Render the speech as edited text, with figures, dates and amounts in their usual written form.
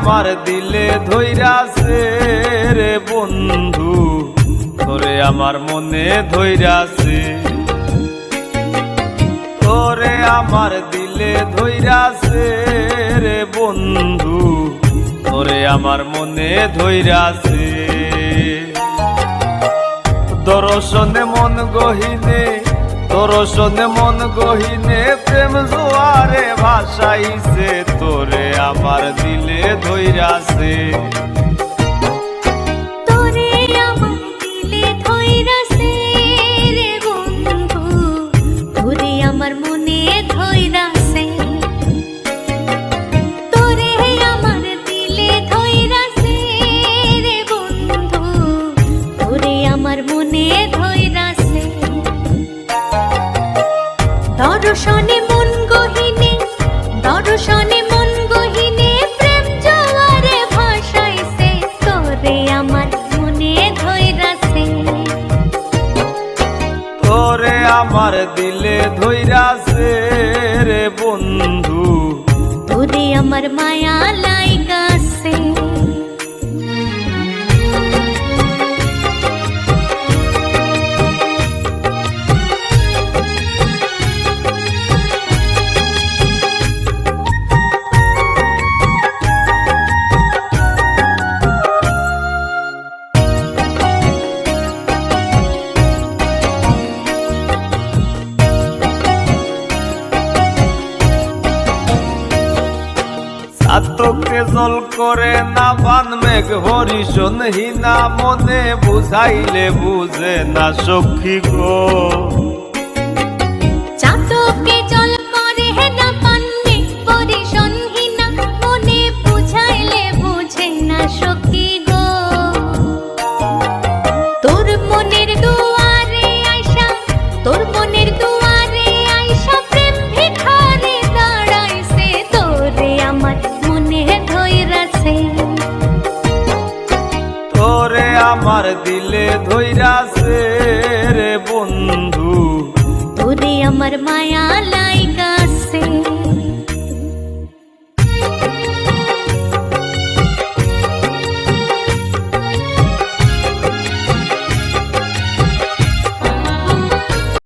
আমার দিলে ধইরাছে রে বন্ধু, তোরে আমার মনে ধইরাছে, তোরে আমার দিলে ধইরাছে রে বন্ধু, তোরে আমার মনে ধইরাছে। দর্শনে মন গহিনে, দর্শনে মন গহিনে প্রেম জোয়ারে ভাসাইছে, তোরে আমার দিলে ধইরাছে, তোরে আমার দিলে ধইরাছে রে বন্ধু, তোরে আমার মনে ধইরাছে, তোরে আমার দিলে ধইরাছে রে বন্ধু, তোরে আমার মনে ধইরাছে। দর্শনে মন গহিনে, দর্শনে মন গহিনে প্রেম জোয়ারে ভাসাইছে, তোরে আমার মনে ধইরাছে, তোরে আমার দিলে ধইরাছে রে বন্ধু, তোরে আমার মায়া লাইগাছে। আতকে জল করে না বান মেঘ হরিশন হিনা, মনে বুঝাইলে বুঝে না সখী গো। চাতকে জল করে না পান্নে পরিশন হিনা, মনে বুঝাইলে বুঝে না সখী গো। তোর মনের দুয়ারে আইসা, তোর মনের দুয়ারে আইসা প্রেম ভিখারি দাঁড়াইছে, তোরে আমার মনে ধইরাছে, তোরে আমার দিলে ধইরাছে রে বন্ধু, তোরে আমার মায়া লাই